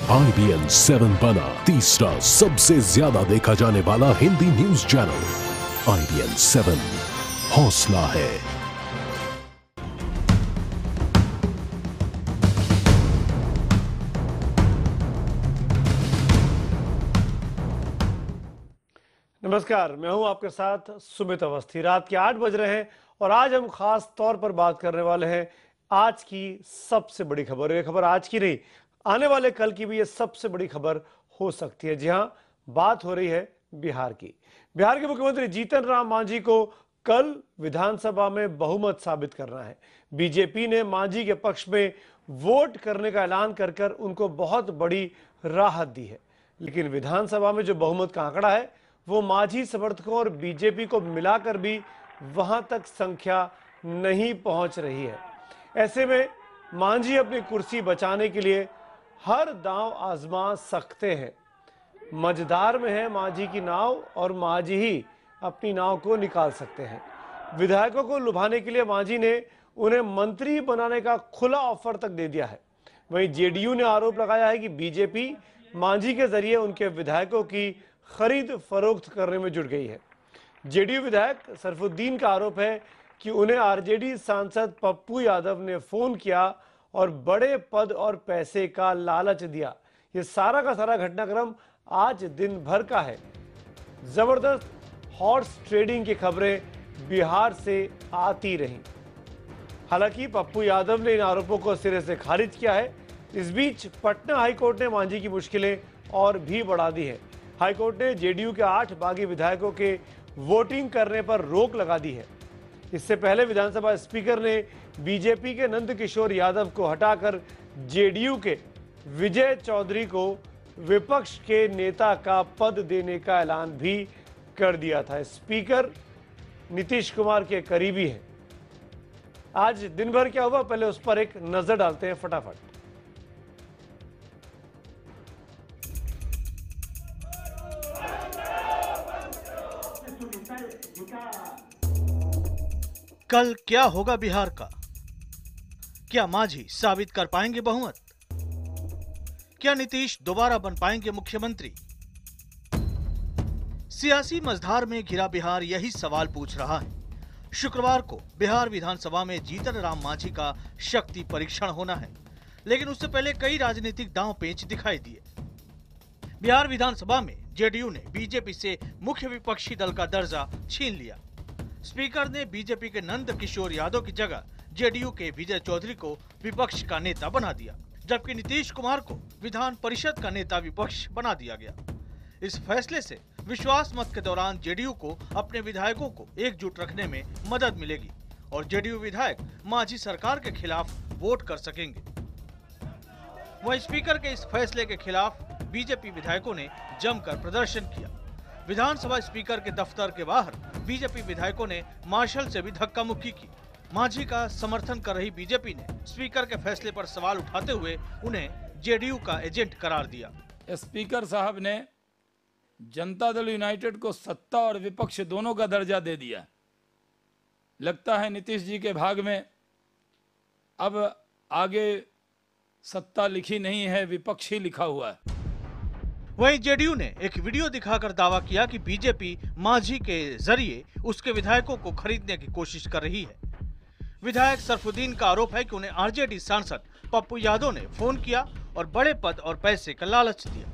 IBN 7 बना तीसरा सबसे ज्यादा देखा जाने वाला हिंदी न्यूज चैनल। IBN 7 हौसला है। नमस्कार, मैं हूं आपके साथ सुमित अवस्थी। रात के 8 बज रहे हैं और आज हम खास तौर पर बात करने वाले हैं आज की सबसे बड़ी खबर। ये खबर आज की नहीं, आने वाले कल की भी ये सबसे बड़ी खबर हो सकती है। जी हां, बात हो रही है बिहार की। बिहार के मुख्यमंत्री जीतन राम मांझी को कल विधानसभा में बहुमत साबित करना है। बीजेपी ने मांझी के पक्ष में वोट करने का ऐलान कर कर उनको बहुत बड़ी राहत दी है, लेकिन विधानसभा में जो बहुमत का आंकड़ा है वो मांझी समर्थकों और बीजेपी को मिलाकर भी वहां तक संख्या नहीं पहुंच रही है। ऐसे में मांझी अपनी कुर्सी बचाने के लिए हर दांव आजमा सकते हैं। मझधार में है मांझी की नाव और मांझी ही अपनी नाव को निकाल सकते हैं। विधायकों को लुभाने के लिए मांझी ने उन्हें मंत्री बनाने का खुला ऑफर तक दे दिया है। वहीं जेडीयू ने आरोप लगाया है कि बीजेपी मांझी के जरिए उनके विधायकों की खरीद फरोख्त करने में जुट गई है। जेडीयू विधायक सरफुद्दीन का आरोप है कि उन्हें आरजेडी सांसद पप्पू यादव ने फोन किया और बड़े पद और पैसे का लालच दिया। ये सारा का सारा घटनाक्रम आज दिन भर का है। जबरदस्त हॉर्स ट्रेडिंग की खबरें बिहार से आती रहीं। हालांकि पप्पू यादव ने इन आरोपों को सिरे से खारिज किया है। इस बीच पटना हाईकोर्ट ने मांझी की मुश्किलें और भी बढ़ा दी है। हाईकोर्ट ने जेडीयू के 8 बागी विधायकों के वोटिंग करने पर रोक लगा दी है। इससे पहले विधानसभा स्पीकर ने बीजेपी के नंद किशोर यादव को हटाकर जेडीयू के विजय चौधरी को विपक्ष के नेता का पद देने का ऐलान भी कर दिया था। स्पीकर नीतीश कुमार के करीबी हैं। आज दिन भर क्या हुआ, पहले उस पर एक नजर डालते हैं फटाफट। कल क्या होगा बिहार का? क्या मांझी साबित कर पाएंगे बहुमत? क्या नीतीश दोबारा बन पाएंगे मुख्यमंत्री? सियासी मझधार में घिरा बिहार यही सवाल पूछ रहा है। शुक्रवार को बिहार विधानसभा में जीतन राम मांझी का शक्ति परीक्षण होना है, लेकिन उससे पहले कई राजनीतिक दांव पेच दिखाई दिए। बिहार विधानसभा में जेडीयू ने बीजेपी से मुख्य विपक्षी दल का दर्जा छीन लिया। स्पीकर ने बीजेपी के नंद किशोर यादव की जगह जेडीयू के विजय चौधरी को विपक्ष का नेता बना दिया, जबकि नीतीश कुमार को विधान परिषद का नेता विपक्ष बना दिया गया। इस फैसले से विश्वास मत के दौरान जेडीयू को अपने विधायकों को एकजुट रखने में मदद मिलेगी और जेडीयू विधायक मांझी सरकार के खिलाफ वोट कर सकेंगे। वहीं स्पीकर के इस फैसले के खिलाफ बीजेपी विधायकों ने जमकर प्रदर्शन किया। विधानसभा स्पीकर के दफ्तर के बाहर बीजेपी विधायकों ने मार्शल से भी धक्का मुक्की की। मांझी का समर्थन कर रही बीजेपी ने स्पीकर के फैसले पर सवाल उठाते हुए उन्हें जेडीयू का एजेंट करार दिया। स्पीकर साहब ने जनता दल यूनाइटेड को सत्ता और विपक्ष दोनों का दर्जा दे दिया। लगता है नीतीश जी के भाग में अब आगे सत्ता लिखी नहीं है, विपक्ष ही लिखा हुआ है। वहीं जेडीयू ने एक वीडियो दिखाकर दावा किया कि बीजेपी मांझी के जरिए उसके विधायकों को खरीदने की कोशिश कर रही है। विधायक सरफुद्दीन का आरोप है कि उन्हें आरजेडी सांसद पप्पू यादव ने फोन किया और बड़े पद और पैसे का लालच दिया,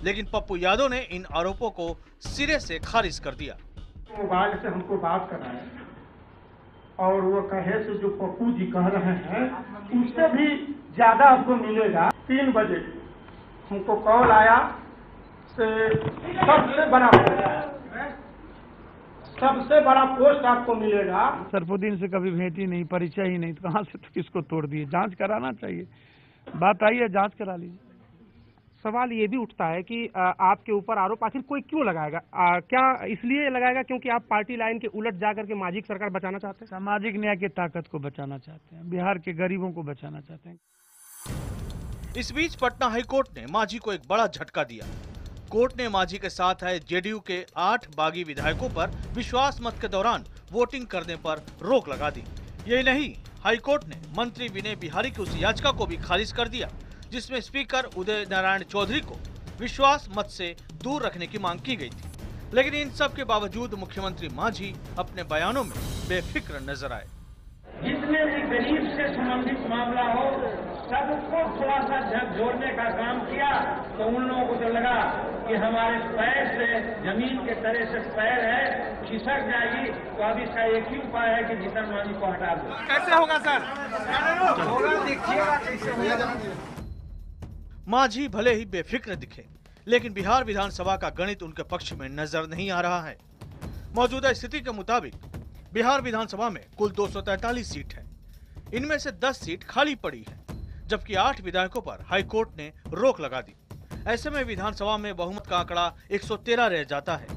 लेकिन पप्पू यादव ने इन आरोपों को सिरे से खारिज कर दिया। मोबाइल से हमको बात कराया और वो कहे से जो पप्पू जी कह रहे हैं उससे भी ज्यादा आपको मिलेगा। 3 बजे हमको कॉल आया से सबसे बड़ा पोस्ट आपको मिलेगा। सरफुद्दीन से कभी भेंट ही नहीं, परिचय ही नहीं, तो कहाँ से तो किसको तोड़ दिए? जांच कराना चाहिए। बात आई है, जांच करा लीजिए। सवाल ये भी उठता है कि आपके ऊपर आरोप आखिर कोई क्यों लगाएगा? क्या इसलिए लगाएगा क्योंकि आप पार्टी लाइन के उलट जाकर के मांझी सरकार बचाना चाहते हैं? सामाजिक न्याय की ताकत को बचाना चाहते हैं, बिहार के गरीबों को बचाना चाहते हैं। इस बीच पटना हाईकोर्ट ने मांझी को एक बड़ा झटका दिया। कोर्ट ने मांझी के साथ आए जेडीयू के 8 बागी विधायकों पर विश्वास मत के दौरान वोटिंग करने पर रोक लगा दी। यही नहीं, हाईकोर्ट ने मंत्री विनय बिहारी की उस याचिका को भी खारिज कर दिया जिसमें स्पीकर उदय नारायण चौधरी को विश्वास मत से दूर रखने की मांग की गई थी। लेकिन इन सब के बावजूद मुख्यमंत्री मांझी अपने बयानों में बेफिक्र नजर आए। जितने भी गरीब से संबंधित मामला हो, सबको थोड़ा सा झकझोरने का काम किया तो उन लोगों को तो लगा कि हमारे पैर से जमीन के तरह से पैर है, खिसक जाएगी। तो अब इसका एक ही उपाय है कि जीतन मांझी को हटा दो। कैसे होगा सर? होगा, देखिएगा कैसे होगा। मांझी भले ही बेफिक्र दिखे, लेकिन बिहार विधानसभा का गणित उनके पक्ष में नजर नहीं आ रहा है। मौजूदा स्थिति के मुताबिक बिहार विधानसभा में कुल 243 सीट है। इनमें से 10 सीट खाली पड़ी है, जबकि 8 विधायकों पर हाईकोर्ट ने रोक लगा दी। ऐसे में विधानसभा में बहुमत का आंकड़ा 113 रह जाता है।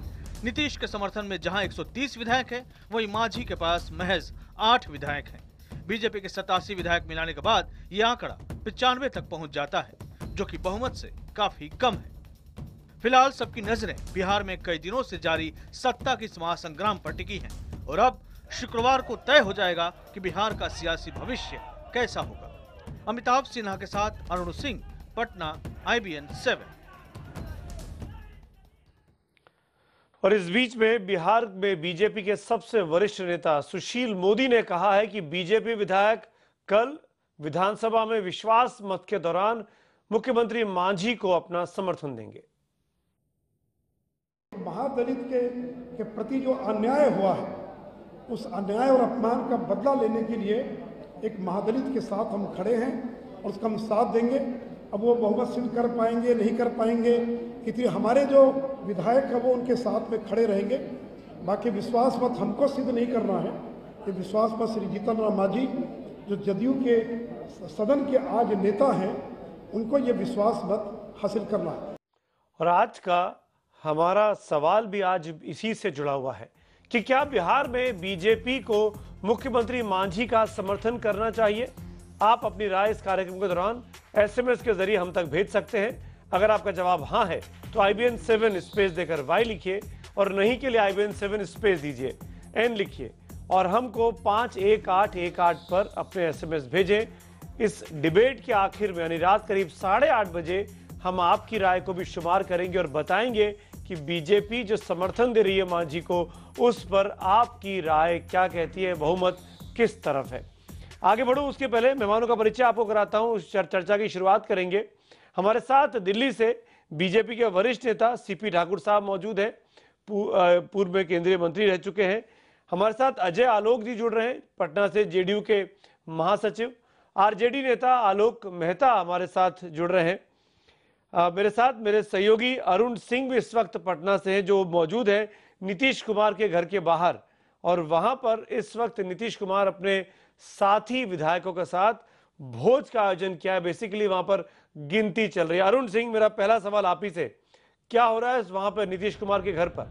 नीतीश के समर्थन में जहां 130 विधायक है, वहीं मांझी के पास महज 8 विधायक हैं। बीजेपी के 87 विधायक मिलाने के बाद ये आंकड़ा 95 तक पहुंच जाता है, जो कि बहुमत से काफी कम है। फिलहाल सबकी नजरें बिहार में कई दिनों से जारी सत्ता की इस महासंग्राम पर टिकी हैं और अब शुक्रवार को तय हो जाएगा कि बिहार का सियासी भविष्य कैसा होगा। अमिताभ सिन्हा के साथ अरुण सिंह, पटना, IBN 7। और इस बीच में बिहार में बीजेपी के सबसे वरिष्ठ नेता सुशील मोदी ने कहा है कि बीजेपी विधायक कल विधानसभा में विश्वास मत के दौरान मुख्यमंत्री मांझी को अपना समर्थन देंगे। महादलित के प्रति जो अन्याय हुआ है, उस अन्याय और अपमान का बदला लेने के लिए एक महादलित के साथ हम खड़े हैं और उसका हम साथ देंगे। अब वो बहुमत सिद्ध कर पाएंगे नहीं कर पाएंगे, कितने हमारे जो विधायक है वो उनके साथ में खड़े रहेंगे। बाकी विश्वास मत हमको सिद्ध नहीं करना है, ये विश्वास मत श्री जीतन राम मांझी जो जदयू के सदन के आज नेता हैं, उनको ये विश्वास मत हासिल करना है। और आज का हमारा सवाल भी आज इसी से जुड़ा हुआ है कि क्या बिहार में बीजेपी को मुख्यमंत्री मांझी का समर्थन करना चाहिए? आप अपनी राय इस कार्यक्रम के दौरान SMS के जरिए हम तक भेज सकते हैं। अगर आपका जवाब हाँ है तो IBN 7 स्पेस देकर Y लिखिए और नहीं के लिए IBN 7 स्पेस दीजिए, N लिखिए और हमको 51818 पर अपने SMS भेजें। इस डिबेट के आखिर में यानी रात करीब 8:30 बजे हम आपकी राय को भी शुमार करेंगे और बताएंगे कि बीजेपी जो समर्थन दे रही है मांझी को, उस पर आपकी राय क्या कहती है, बहुमत किस तरफ है। आगे बढ़ूं उसके पहले मेहमानों का परिचय आपको कराता हूं। चर्चा की शुरुआत करेंगे। हमारे साथ दिल्ली से बीजेपी के वरिष्ठ नेता CP ठाकुर साहब मौजूद हैं, पूर्व में केंद्रीय मंत्री रह चुके हैं। हमारे साथ अजय आलोक जी जुड़ रहे हैं, पटना से JDU के महासचिव। RJD नेता आलोक मेहता हमारे साथ जुड़ रहे हैं। मेरे साथ मेरे सहयोगी अरुण सिंह भी इस वक्त पटना से हैं, जो मौजूद है नीतीश कुमार के घर के बाहर, और वहां पर इस वक्त नीतीश कुमार अपने साथी विधायकों के साथ भोज का आयोजन किया है। बेसिकली वहां पर गिनती चल रही है। अरुण सिंह, मेरा पहला सवाल आप ही से, क्या हो रहा है वहां पर नीतीश कुमार के घर पर?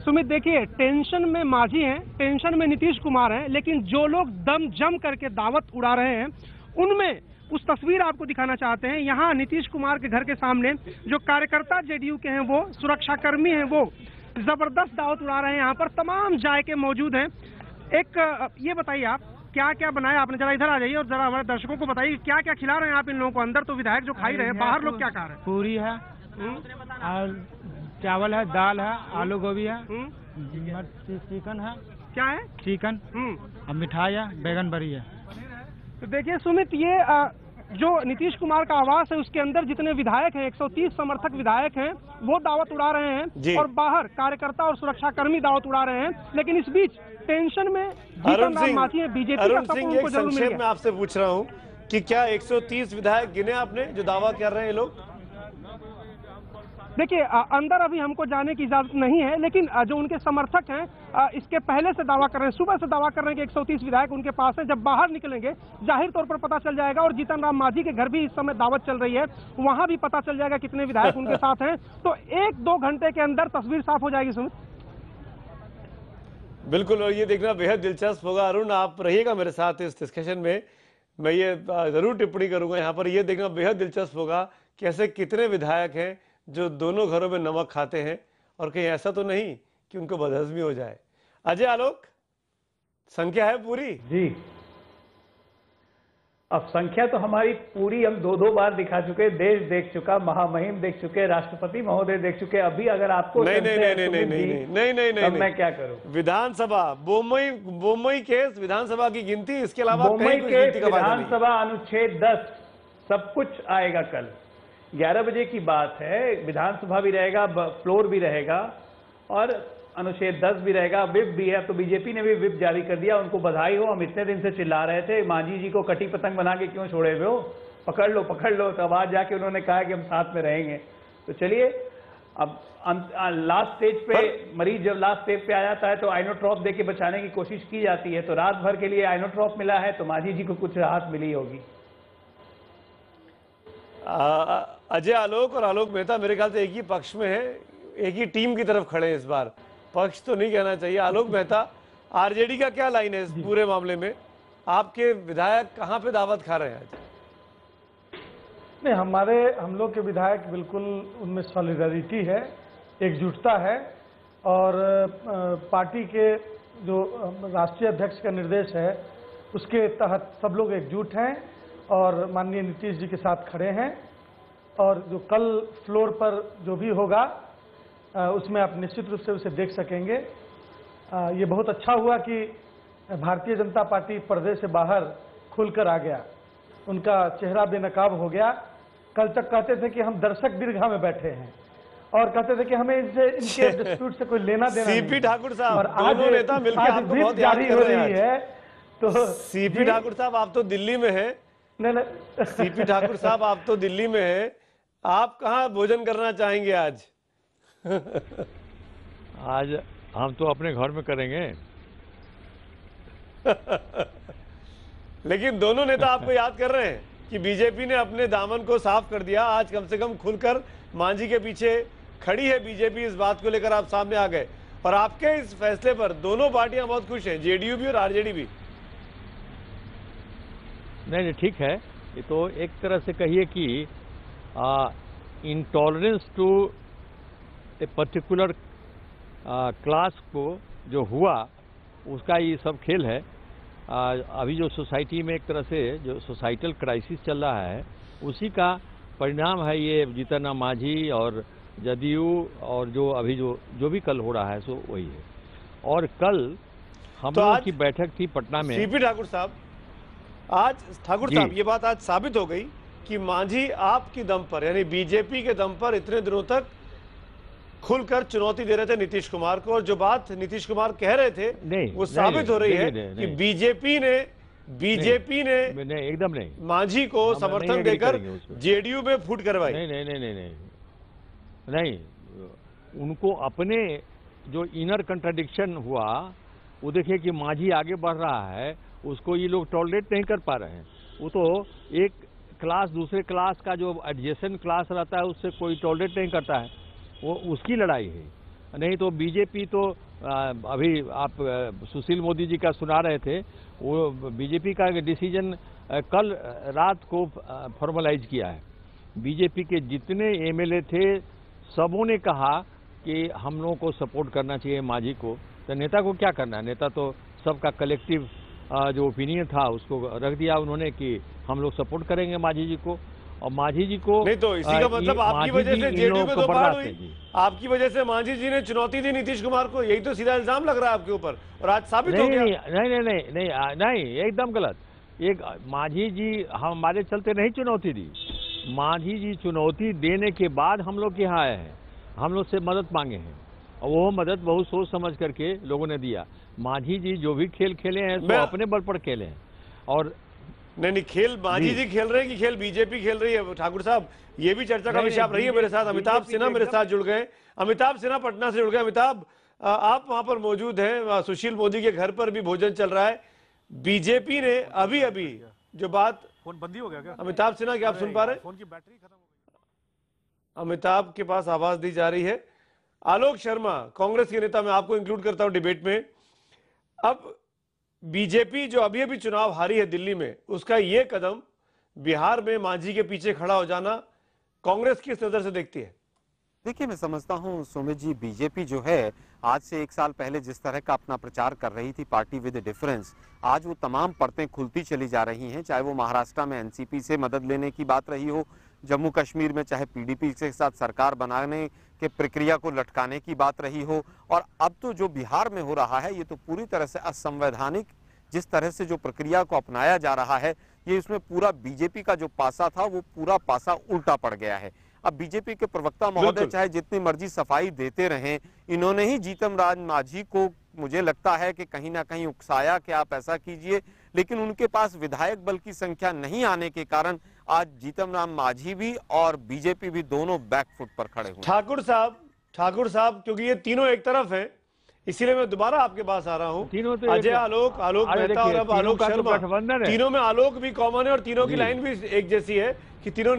सुमित, देखिए, टेंशन में मांझी हैं, टेंशन में नीतीश कुमार हैं, लेकिन जो लोग दम जम करके दावत उड़ा रहे हैं उनमें उस तस्वीर आपको दिखाना चाहते हैं। यहाँ नीतीश कुमार के घर के सामने जो कार्यकर्ता JDU के हैं, वो सुरक्षाकर्मी हैं, वो जबरदस्त दावत उड़ा रहे हैं। यहाँ पर तमाम जायके मौजूद हैं। एक ये बताइए, आप क्या क्या बनाया आपने? जरा इधर आ जाइए और जरा हमारे दर्शकों को बताइए क्या क्या खिला रहे हैं आप इन लोगों को। अंदर तो विधायक जो खाई रहे हैं, बाहर लोग क्या खा रहे हैं? पूरी है और चावल है, दाल है, आलू गोभी है, चिकन है। क्या है? चिकन और मिठाई है, बैगन बड़ी है। तो देखिए सुमित, ये जो नीतीश कुमार का आवास है उसके अंदर जितने विधायक हैं, 130 समर्थक विधायक हैं, वो दावत उड़ा रहे हैं और बाहर कार्यकर्ता और सुरक्षाकर्मी दावत उड़ा रहे हैं। लेकिन इस बीच टेंशन में जीतन राम मांझी बीजेपी का सपोर्ट उनको जरूर मिल गया। मैं आपसे पूछ रहा हूँ कि क्या 130 विधायक गिने आपने जो दावा कर रहे हैं लोग? देखिए, अंदर अभी हमको जाने की इजाजत नहीं है, लेकिन जो उनके समर्थक हैं इसके पहले से दावा कर रहे हैं, सुबह से दावा कर रहे हैं कि 130 विधायक उनके पास हैं। जब बाहर निकलेंगे जाहिर तौर पर पता चल जाएगा। और जीतन राम मांझी के घर भी इस समय दावत चल रही है, वहां भी पता चल जाएगा कितने विधायक उनके साथ हैं। तो 1-2 घंटे के अंदर तस्वीर साफ हो जाएगी सुमित। बिल्कुल, और ये देखना बेहद दिलचस्प होगा। अरुण, आप रहिएगा मेरे साथ इस डिस्कशन में, मैं ये जरूर टिप्पणी करूंगा यहाँ पर। ये देखना बेहद दिलचस्प होगा कि ऐसे कितने विधायक हैं जो दोनों घरों में नमक खाते हैं और कहीं ऐसा तो नहीं कि उनको बदहजमी हो जाए। अजय आलोक, संख्या है पूरी? जी, अब संख्या तो हमारी पूरी हम दो दो बार दिखा चुके, देश देख चुका, महामहिम देख चुके, राष्ट्रपति महोदय देख चुके। अभी अगर आपको नहीं नहीं नहीं नहीं नहीं नहीं नहीं नहीं नहीं, मैं क्या करूं? विधानसभा बोमई केस, विधानसभा की गिनती, इसके अलावा बोमई केस, विधानसभा अनुच्छेद 10 सब कुछ आएगा कल 11 बजे की बात है। विधानसभा भी रहेगा, फ्लोर भी रहेगा और अनुच्छेद 10 भी रहेगा, विप भी है। तो बीजेपी ने भी विप जारी कर दिया, उनको बधाई हो। हम इतने दिन से चिल्ला रहे थे मांझी जी को कटी पतंग बना के क्यों छोड़े हुए हो, पकड़ लो पकड़ लो। तो अब आज जाके उन्होंने कहा कि हम साथ में रहेंगे। तो चलिए, अब लास्ट स्टेज पे मरीज जब लास्ट स्टेज पे आ जाता है तो आइनोट्रॉप दे के बचाने की कोशिश की जाती है। तो रात भर के लिए आइनोट्रॉप मिला है तो मांझी जी को कुछ राहत मिली होगी। अजय आलोक और आलोक मेहता मेरे ख्याल से एक ही पक्ष में है, एक ही टीम की तरफ खड़े हैं इस बार। पक्ष तो नहीं कहना चाहिए। आलोक मेहता, आरजेडी का क्या लाइन है इस पूरे मामले में? आपके विधायक कहां पे दावत खा रहे हैं आज? नहीं, हम लोग के विधायक बिल्कुल उनमें सॉलिडरिटी है, एकजुटता है और पार्टी के जो राष्ट्रीय अध्यक्ष का निर्देश है उसके तहत सब लोग एकजुट हैं और माननीय नीतीश जी के साथ खड़े हैं। और जो कल फ्लोर पर जो भी होगा उसमें आप निश्चित रूप से उसे देख सकेंगे। ये बहुत अच्छा हुआ कि भारतीय जनता पार्टी पर्दे से बाहर खुलकर आ गया, उनका चेहरा बेनकाब हो गया। कल तक कहते थे कि हम दर्शक दीर्घा में बैठे हैं और कहते थे कि हमें इनके डिस्प्यूट से कोई लेना देना नहीं। सीपी ठाकुर साहब, और आज नेता मिलकर आपको बहुत याद जारी कर हो रहे रही है। तो सीपी ठाकुर साहब, आप तो दिल्ली में हैं। नहीं सीपी ठाकुर साहब, आप तो दिल्ली में हैं, आप कहाँ भोजन करना चाहेंगे आज? आज हम तो अपने घर में करेंगे। लेकिन दोनों नेता आपको याद कर रहे हैं कि बीजेपी ने अपने दामन को साफ कर दिया। आज कम से कम खुलकर मांझी के पीछे खड़ी है बीजेपी, इस बात को लेकर आप सामने आ गए और आपके इस फैसले पर दोनों पार्टियां बहुत खुश हैं, जेडीयू भी और आरजेडी भी। नहीं, ठीक है। ये तो एक तरह से कहिए कि intolerance to a particular class को जो हुआ उसका ये सब खेल है। अभी जो सोसाइटी में एक तरह से जो सोसाइटल क्राइसिस चल रहा है उसी का परिणाम है ये जीतन राम मांझी और जदयू और जो अभी जो भी कल हो रहा है सो वही है। और कल हम लोगों की बैठक थी पटना में। सीपी ठाकुर साहब, आज ठाकुर साहब ये बात आज साबित हो गई कि मांझी आपकी दम पर, यानी बीजेपी के दम पर इतने दिनों तक खुलकर चुनौती दे रहे थे नीतीश कुमार को, और जो बात नीतीश कुमार कह रहे थे वो साबित हो रही है कि बीजेपी ने एकदम नहीं मांझी को समर्थन देकर जेडीयू में फूट करवाई। नहीं, उनको अपने जो इनर कंट्राडिक्शन हुआ वो देखिए कि मांझी आगे बढ़ रहा है, उसको ये लोग टॉलरेट नहीं कर पा रहे हैं। वो तो एक क्लास दूसरे क्लास का जो एडजेसेंट क्लास रहता है उससे कोई टॉलरेट नहीं करता है, वो उसकी लड़ाई है। नहीं तो बीजेपी तो अभी आप सुशील मोदी जी का सुना रहे थे, वो बीजेपी का डिसीजन कल रात को फॉर्मलाइज किया है। बीजेपी के जितने एमएलए थे सबों ने कहा कि हम लोगों को सपोर्ट करना चाहिए मांझी को। तो नेता को क्या करना है, नेता तो सबका कलेक्टिव जो ओपिनियन था उसको रख दिया उन्होंने कि हम लोग सपोर्ट करेंगे मांझी जी को। और मांझी जी को नहीं तो इसी का मतलब आपकी वजह से जेडीयू में तो बाढ़ हुई, आपकी वजह से मांझी जी ने चुनौती दी नीतीश कुमार को, यही तो सीधा इल्जाम लग रहा है आपके ऊपर और आज साबित हो गया। नहीं, एकदम गलत। एक मांझी जी हमारे चलते नहीं चुनौती दी, मांझी जी चुनौती देने के बाद हम लोग यहाँ आए हैं, हम लोग से मदद मांगे हैं और वो मदद बहुत सोच समझ करके लोगों ने दिया। मांझी जी जो भी खेल खेले हैं वो अपने बल पर खेले हैं। और नहीं, खेल मांझी जी खेल रहे हैं कि खेल बीजेपी खेल रही है? ठाकुर साहब, ये भी चर्चा का विषय आप रही है मेरे साथ। अमिताभ सिन्हा मेरे साथ जुड़ गए, अमिताभ सिन्हा पटना से जुड़ गए। अमिताभ, आप वहां पर मौजूद हैं, सुशील मोदी के घर पर भी भोजन चल रहा है। बीजेपी ने अभी जो बात, फोन बंदी हो गया क्या? अमिताभ सिन्हा, क्या आप सुन पा रहे हैं? फोन की बैटरी खत्म हो गई। अमिताभ के पास आवाज दी जा रही है। आलोक शर्मा, कांग्रेस के नेता, मैं आपको इंक्लूड करता हूं डिबेट में। अब बीजेपी जो अभी चुनाव हारी है दिल्ली में, उसका ये कदम बिहार में मांझी के पीछे खड़ा हो जाना कांग्रेस किस नजर से देखती है? देखिए, मैं समझता हूँ सुमित जी, बीजेपी जो है आज से 1 साल पहले जिस तरह का अपना प्रचार कर रही थी, पार्टी विद डिफरेंस, आज वो तमाम परतें खुलती चली जा रही हैं। चाहे वो महाराष्ट्र में एनसीपी से मदद लेने की बात रही हो, जम्मू कश्मीर में चाहे पीडीपी के साथ सरकार बनाने के प्रक्रिया को लटकाने की बात रही हो, और अब तो जो बिहार में हो रहा है ये तो पूरी तरह से असंवैधानिक, जिस तरह से जो प्रक्रिया को अपनाया जा रहा है, ये इसमें पूरा बीजेपी का जो पासा था वो पूरा पासा उल्टा पड़ गया है। अब बीजेपी के प्रवक्ता महोदय चाहे जितनी मर्जी सफाई देते रहें, इन्होंने ही जीतन राम मांझी को, मुझे लगता है कि कहीं ना कहीं उकसाया कि आप ऐसा कीजिए, लेकिन उनके पास विधायक बल की संख्या नहीं आने के कारण आज जीतन राम मांझी भी और बीजेपी भी दोनों बैकफुट पर खड़े हुए। ठाकुर साहब, क्योंकि ये तीनों एक तरफ है, इसीलिए मैं दोबारा आपके पास आ रहा हूँ। अजय, आलोक मेहता और अब आलोक शर्मा, तीनों में आलोक भी कॉमन है और तीनों की लाइन भी एक जैसी है कि तीनों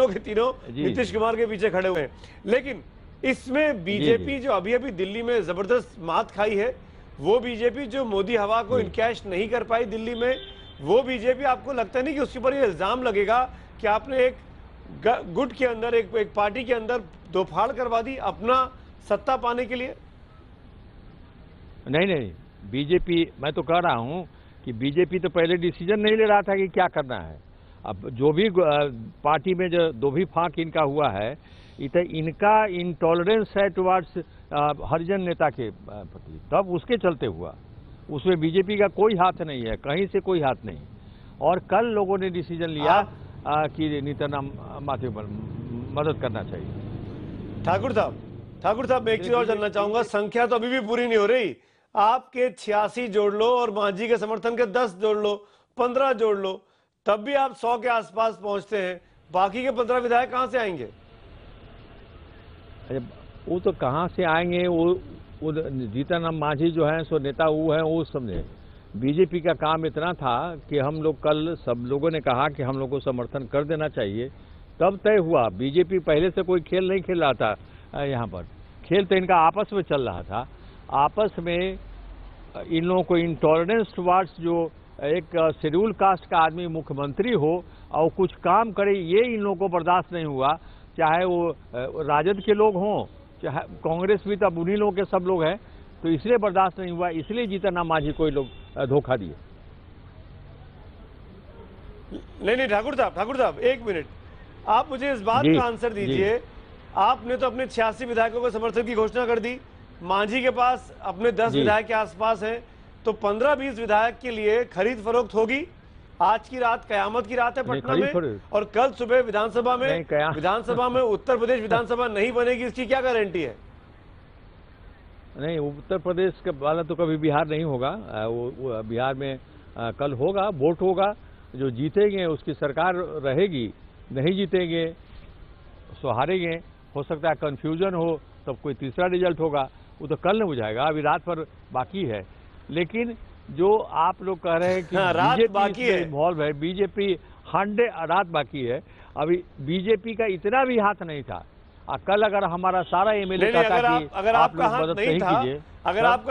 के तीनों नीतीश कुमार के पीछे खड़े हुए हैं। लेकिन इसमें बीजेपी जो अभी अभी दिल्ली में जबरदस्त मात खाई है, वो बीजेपी जो मोदी हवा को इनकैश नहीं कर पाई दिल्ली में, वो बीजेपी, आपको लगता नहीं कि उसके ऊपर ये इल्जाम लगेगा कि आपने एक गुट के अंदर, एक पार्टी के अंदर दो फाड़ करवा दी अपना सत्ता पाने के लिए? नहीं, बीजेपी, मैं तो कह रहा हूं कि बीजेपी तो पहले डिसीजन नहीं ले रहा था कि क्या करना है। अब जो भी पार्टी में जो दो भी फांक इनका हुआ है, तो इनका इंटॉलरेंस है टुवार्ड्स हरिजन नेता के प्रति, तब उसके चलते हुआ। उसमें बीजेपी का कोई हाथ नहीं है, कहीं से कोई हाथ नहीं। और कल लोगों ने डिसीजन लिया कि जीतन राम मांझी पर मदद करना चाहिए। ठाकुर साहब, मैं एक चीज और जानना चाहूंगा, संख्या तो अभी भी पूरी नहीं हो रही। आपके 86 जोड़ लो और मांझी के समर्थन के 10 जोड़ लो, 15 जोड़ लो, तब भी आप 100 के आसपास पहुंचते हैं। बाकी के 15 विधायक कहां से आएंगे? वो तो कहां से आएंगे, वो जीतन राम मांझी जो है सो नेता वो है, वो समझे। बीजेपी का काम इतना था कि हम लोग कल सब लोगों ने कहा कि हम लोग को समर्थन कर देना चाहिए, तब तय हुआ। बीजेपी पहले से कोई खेल नहीं खेल रहा था यहाँ पर, खेल तो इनका आपस में चल रहा था। आपस में इन लोगों को इंटॉलरेंस टुवार्ड्स जो एक शेड्यूल कास्ट का आदमी मुख्यमंत्री हो और कुछ काम करे, ये इन लोगों को बर्दाश्त नहीं हुआ। चाहे वो राजद के लोग हों, चाहे कांग्रेस भी, तब उन्हीं लोगों के सब लोग हैं, तो इसलिए बर्दाश्त नहीं हुआ, इसलिए जीतन राम मांझी को लोग धोखा दिए। नहीं, ठाकुर साहब 1 मिनट, आप मुझे इस बात का आंसर दीजिए। आपने तो अपने 86 विधायकों को समर्थन की घोषणा कर दी, मांझी के पास अपने 10 विधायक के आसपास हैं, तो 15-20 विधायक के लिए खरीद फरोख्त होगी। आज की रात कयामत की रात है पटना में, और कल सुबह विधानसभा में उत्तर प्रदेश विधानसभा नहीं बनेगी, इसकी क्या गारंटी है? नहीं, उत्तर प्रदेश का वाला तो कभी बिहार नहीं होगा। वो बिहार में कल होगा, वोट होगा, जो जीतेंगे उसकी सरकार रहेगी, नहीं जीतेंगे सो हारेंगे। हो सकता है कंफ्यूजन हो, तब कोई तीसरा रिजल्ट होगा, वो तो कल न बुझाएगा, अभी रात पर बाकी है। लेकिन जो आप लोग कह रहे हैं कि बीजेपी इन्वॉल्व है, बीजेपी 100 रात बाकी है, अभी बीजेपी का इतना भी हाथ नहीं था। कल अगर हमारा सारा एमएलए अगर आपका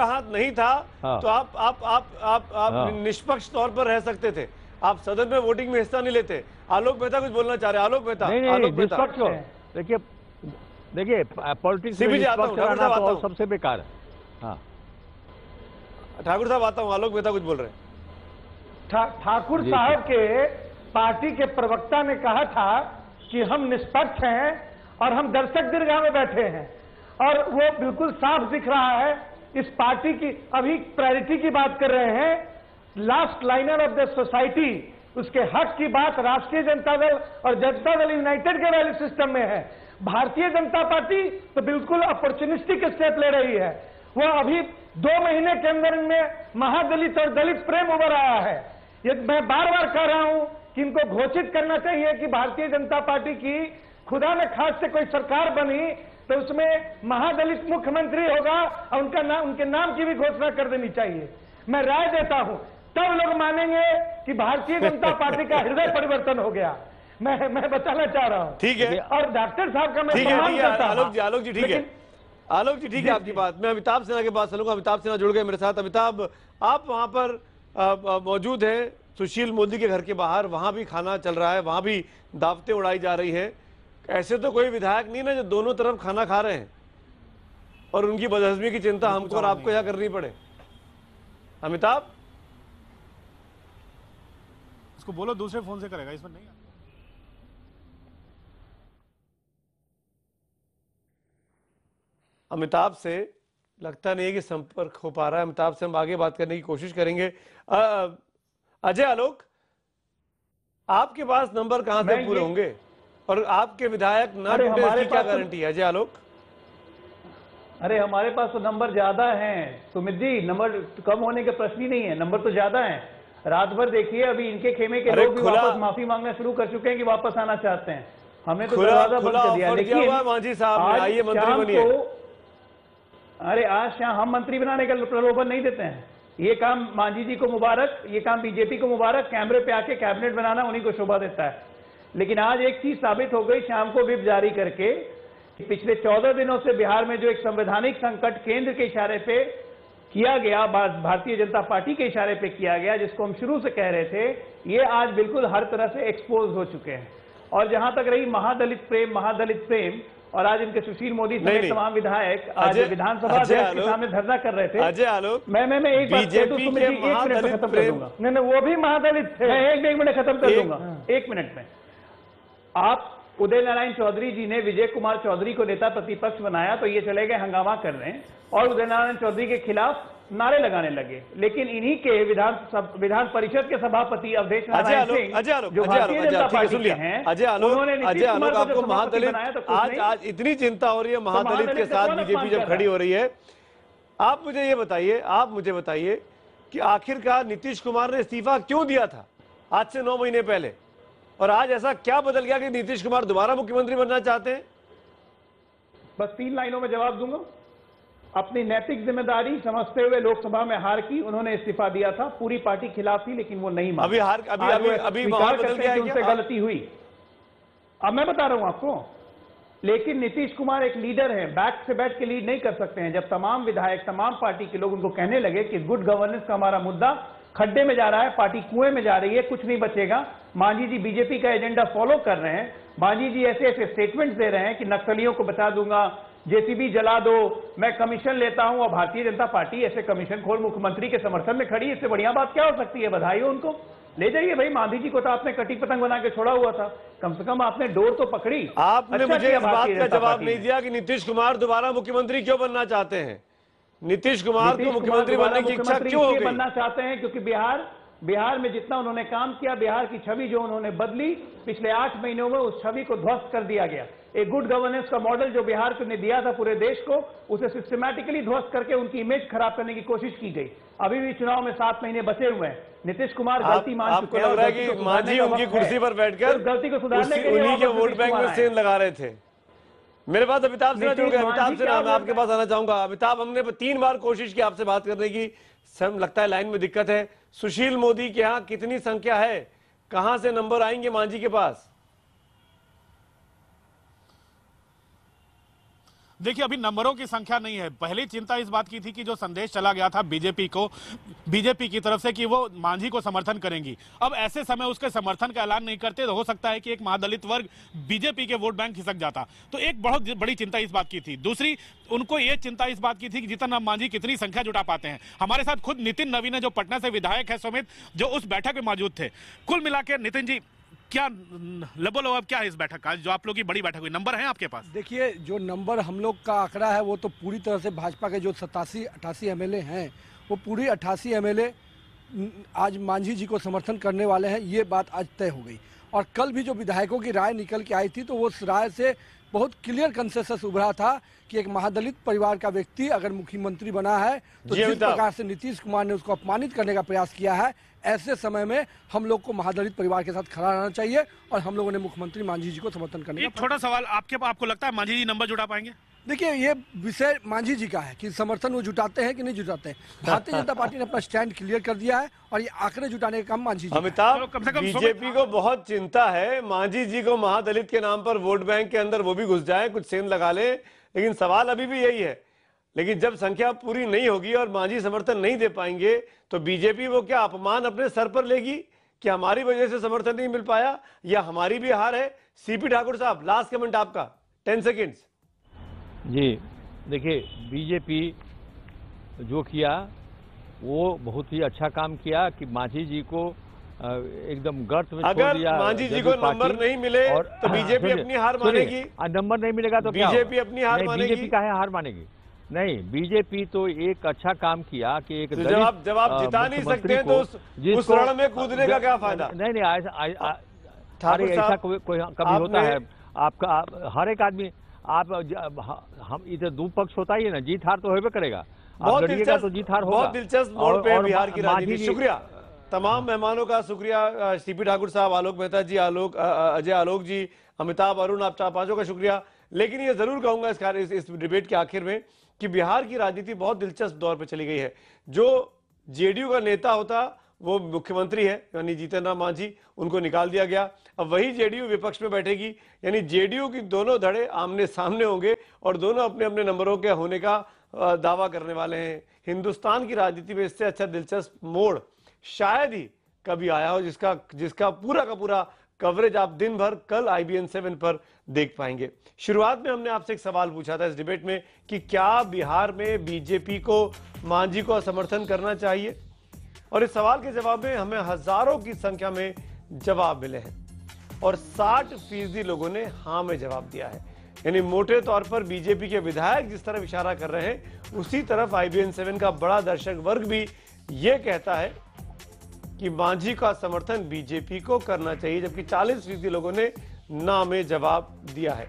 हाथ नहीं था तो आप निष्पक्ष तौर पर रह सकते थे, आप सदन में वोटिंग में हिस्सा नहीं लेते। आलोक मेहता कुछ बोलना चाह रहे हैं? आलोक मेहता, देखिए पॉलिटिक्स में निष्पक्ष रहना तो सबसे बेकार है। हाँ, ठाकुर साहब आता हूँ, आलोक मेहता कुछ बोल रहे हैं। ठाकुर साहब के पार्टी के प्रवक्ता ने कहा था कि हम निष्पक्ष हैं और हम दर्शक दीर्घा में बैठे हैं, और वो बिल्कुल साफ दिख रहा है। इस पार्टी की अभी प्रायोरिटी की बात कर रहे हैं, last liner of the society, उसके हक की बात राष्ट्रीय जनता दल और जनता दल यूनाइटेड के वैल्यू सिस्टम में है। भारतीय जनता पार्टी तो बिल्कुल अपॉर्चुनिस्टिक स्टेप ले रही है। वो अभी 2 महीने के अंदर इनमें महादलित और दलित प्रेम उभर आया है। ये मैं बार बार कह रहा हूं कि इनको घोषित करना चाहिए कि भारतीय जनता पार्टी की खुदा न खास्ते कोई सरकार बनी तो उसमें महादलित मुख्यमंत्री होगा और उनके नाम की भी घोषणा कर देनी चाहिए। मैं राय देता हूं, तब लोग मानेंगे कि भारतीय जनता पार्टी का हृदय परिवर्तन हो गया। मैं बताना चाह रहा हूं। ठीक है, और डॉक्टर साहब का मैं सम्मान करता हूं। आलोक जी ठीक है, आलोक जी ठीक है आपकी बात। मैं अमिताभ सिन्हा के पास चलूंगा। अमिताभ सिन्हा जुड़ गए मेरे साथ। अमिताभ, आप वहां पर मौजूद हैं सुशील मोदी के घर के बाहर, वहां भी खाना चल रहा है, वहां भी दावतें उड़ाई जा रही है। ऐसे तो कोई विधायक नहीं ना जो दोनों तरफ खाना खा रहे हैं और उनकी बदहजमी की चिंता हमको और आपको यहाँ करनी पड़े। अमिताभ, इसको बोलो दूसरे फोन से करेगा, इसमें नहीं। अमिताभ से लगता नहीं है कि संपर्क हो पा रहा है। अमिताभ से हम आगे बात करने की कोशिश करेंगे। अजय आलोक, आपके पास नंबर कहां से पूरे होंगे और आपके विधायक ना टूटे इसकी क्या गारंटी है? अजय आलोक, अरे हमारे पास तो नंबर ज्यादा हैं सुमित जी, नंबर कम होने के प्रश्न ही नहीं है, नंबर तो ज्यादा है। रात भर देखिए, अभी इनके खेमे के लोग भी वापस माफी मांगना शुरू कर चुके हैं कि वापस आना चाहते हैं। हमने तो दरवाजा बंद कर दिया। लेकिन मांझी साहब आइए मंत्री बनिए। अरे आज शाम हम मंत्री बनाने का प्रलोभन नहीं देते हैं। ये काम मांझी जी को मुबारक, ये काम बीजेपी को मुबारक, कैमरे पे आके कैबिनेट बनाना उन्हीं को शोभा देता है। लेकिन आज एक चीज साबित हो गई शाम को व्हिप जारी करके, पिछले 14 दिनों से बिहार में जो एक संवैधानिक संकट केंद्र के इशारे पे किया गया, भारतीय जनता पार्टी के इशारे पे किया गया, जिसको हम शुरू से कह रहे थे, ये आज बिल्कुल हर तरह से एक्सपोज हो चुके हैं। और जहां तक रही महादलित प्रेम, और आज इनके सुशील मोदी समेत तमाम विधायक आज विधानसभा अध्यक्ष के सामने धरना कर रहे थे। अजय आलोक, मैं एक बात कह दूं, सुमित जी, 1 मिनट में खत्म कर दूंगा। नहीं, वो भी महादलित थे। मैं एक मिनट खत्म कर दूंगा, 1 मिनट में। आप उदय नारायण चौधरी जी ने विजय कुमार चौधरी को नेता प्रतिपक्ष बनाया तो ये चले गए हंगामा कर रहे हैं और उदय नारायण चौधरी के खिलाफ नारे लगाने लगे। लेकिन इन्हीं के विधान परिषद के सभापति अवधेश नारायण सिंह, जो भारतीय जनता पार्टी के हैं, उन्होंने नीतीश कुमार को आपको महादलित आज इतनी चिंता हो रही है महादलित के साथ बीजेपी जब खड़ी हो रही है। आप मुझे बताइए कि आखिरकार नीतीश कुमार ने इस्तीफा क्यों दिया था आज से 9 महीने पहले, और आज ऐसा क्या बदल गया कि नीतीश कुमार दोबारा मुख्यमंत्री बनना चाहते हैं? बस 3 लाइनों में जवाब दूंगा। अपनी नैतिक जिम्मेदारी समझते हुए लोकसभा में हार की उन्होंने इस्तीफा दिया था। पूरी पार्टी खिलाफ थी लेकिन वो नहीं मानी। अभी माहौल बदल गया है, उनसे गलती हुई। अब मैं बता रहा हूं आपको, लेकिन नीतीश कुमार एक लीडर है, बैक से बैठ के लीड नहीं कर सकते हैं। जब तमाम विधायक, तमाम पार्टी के लोग उनको कहने लगे कि गुड गवर्नेंस का हमारा मुद्दा खड्डे में जा रहा है, पार्टी कुएं में जा रही है, कुछ नहीं बचेगा, मांझी जी बीजेपी का एजेंडा फॉलो कर रहे हैं, मांझी जी ऐसे ऐसे स्टेटमेंट्स दे रहे हैं कि नक्सलियों को बचा दूंगा, जेसीबी जला दो, मैं कमीशन लेता हूं, और भारतीय जनता पार्टी ऐसे कमीशन खोर मुख्यमंत्री के समर्थन में खड़ी, इससे बढ़िया बात क्या हो सकती है? बधाई हो उनको, ले जाइए भाई। मांझी जी को तो आपने कटी पतंग बना के छोड़ा हुआ था, कम से कम आपने डोर तो पकड़ी। आपने मुझे इस बात का जवाब नहीं दिया कि नीतीश कुमार दोबारा मुख्यमंत्री क्यों बनना चाहते हैं? नीतीश कुमार को मुख्यमंत्री बनने की इच्छा क्यों हो गई? बनना चाहते हैं क्योंकि बिहार में जितना उन्होंने काम किया, बिहार की छवि जो उन्होंने बदली पिछले 8 महीनों में, उस छवि को ध्वस्त कर दिया गया। एक गुड गवर्नेंस का मॉडल जो बिहार ने दिया था पूरे देश को, उसे सिस्टमैटिकली ध्वस्त करके उनकी इमेज खराब करने की कोशिश की गई। अभी भी चुनाव में 7 महीने बचे हुए हैं। नीतीश कुमार गलती मान चुके हैं। आपको लग रहा है कि मांझी उनकी कुर्सी पर बैठकर गलती को सुधारने के लिए उन्हीं के वोट बैंक में सेंध लगा रहे थे। मेरे पास अमिताभ से जुड़ गए। अमिताभ से मैं आपके पास आना चाहूंगा। अमिताभ, हमने 3 बार कोशिश की आपसे बात करने की, सब लगता है लाइन में दिक्कत है। सुशील मोदी के यहाँ कितनी संख्या है, कहां से नंबर आएंगे मांझी के पास? देखिए, अभी नंबरों की संख्या नहीं है। पहली चिंता इस बात की थी कि जो संदेश चला गया था बीजेपी की तरफ से कि वो मांझी को समर्थन करेंगी, अब ऐसे समय उसके समर्थन का ऐलान नहीं करते तो हो सकता है कि एक महादलित वर्ग बीजेपी के वोट बैंक खिसक जाता। तो एक बहुत बड़ी चिंता इस बात की थी। दूसरी, उनको ये चिंता इस बात की थी कि जितना राम मांझी कितनी संख्या जुटा पाते हैं। हमारे साथ खुद नितिन नवीन है, जो पटना से विधायक है समेत, जो उस बैठक में मौजूद थे। कुल मिलाकर नितिन जी, क्या अब क्या है इस बैठक का, जो आप लोग की बड़ी बैठक हुई, नंबर है आपके पास? देखिए, जो नंबर हम लोग का आंकड़ा है वो तो पूरी तरह से भाजपा के जो 87-88 एमएलए हैं, वो पूरी 88 एमएलए आज मांझी जी को समर्थन करने वाले हैं, ये बात आज तय हो गई। और कल भी जो विधायकों की राय निकल के आई थी, तो उस राय से बहुत क्लियर कंसेंसस उभरा था कि एक महादलित परिवार का व्यक्ति अगर मुख्यमंत्री बना है तो जिस प्रकार से नीतीश कुमार ने उसको अपमानित करने का प्रयास किया है, ऐसे समय में हम लोग को महादलित परिवार के साथ खड़ा रहना चाहिए और हम लोगों ने मुख्यमंत्री मांझी जी को समर्थन करने का। छोटा सवाल, आपको लगता है मांझी जी नंबर जुटा पाएंगे? देखिए, ये विषय मांझी जी का है कि समर्थन वो जुटाते हैं कि नहीं जुटाते हैं। भारतीय जनता पार्टी ने अपना स्टैंड क्लियर कर दिया है और ये आंकड़े जुटाने का काम मांझी जी। अमिताभ, बीजेपी को बहुत चिंता है मांझी जी को महादलित के नाम पर वोट बैंक के अंदर वो भी घुस जाए, कुछ सेंध लगा ले, लेकिन सवाल अभी भी यही है। लेकिन जब संख्या पूरी नहीं होगी और मांझी समर्थन नहीं दे पाएंगे तो बीजेपी वो क्या अपमान अपने सर पर लेगी कि हमारी वजह से समर्थन नहीं मिल पाया, या हमारी भी हार है, सीपी ठाकुर साहब, लास्ट कमेंट आपका, 10 सेकेंड्स। जी देखिए, बीजेपी जो किया वो बहुत ही अच्छा काम किया कि मांझी जी को एकदम गर्त में छोड़ दिया। अगर मांझी जी को नंबर नहीं मिले तो बीजेपी अपनी हार मानेगी। नंबर नहीं मिलेगा तो क्या बीजेपी अपनी हार मानेगी। बीजेपी काहे हार मानेगी? नहीं, बीजेपी तो एक अच्छा काम किया कि एक जब आप जिता नहीं सकते हैं तो उस रण में कूदने का क्या फायदा? नहीं ऐसा कोई कभी होता है आपका, हर एक आदमी हम इधर दो पक्ष होता ही है ना, जीत हार तो होबे करेगा। बहुत दिलचस्प मोड़ पे बिहार की राजनीति। शुक्रिया तमाम मेहमानों का, शुक्रिया सीपी ठाकुर साहब, आलोक मेहता जी, अजय आलोक जी, अमिताभ, अरुण, आप पांचों का शुक्रिया। लेकिन ये जरूर कहूंगा इस डिबेट के आखिर में कि बिहार की राजनीति बहुत दिलचस्प दौर पे चली गई है। जो जेडीयू का नेता होता वो मुख्यमंत्री है, यानी जीतन राम मांझी, उनको निकाल दिया गया। अब वही जेडीयू विपक्ष में बैठेगी, यानी जेडीयू की दोनों धड़े आमने सामने होंगे और दोनों अपने अपने नंबरों के होने का दावा करने वाले हैं। हिंदुस्तान की राजनीति में इससे अच्छा दिलचस्प मोड़ शायद ही कभी आया हो, जिसका पूरा का पूरा कवरेज आप दिन भर कल IBN 7 पर देख पाएंगे। शुरुआत में हमने आपसे एक सवाल पूछा था इस डिबेट में कि क्या बिहार में बीजेपी को मांझी को समर्थन करना चाहिए, और इस सवाल के जवाब में हमें हजारों की संख्या में जवाब मिले हैं और 60% लोगों ने हाँ में जवाब दिया है। यानी मोटे तौर पर बीजेपी के विधायक जिस तरफ इशारा कर रहे हैं, उसी तरफ IBN 7 का बड़ा दर्शक वर्ग भी ये कहता है कि मांझी का समर्थन बीजेपी को करना चाहिए, जबकि 40% लोगों ने ना में जवाब दिया है।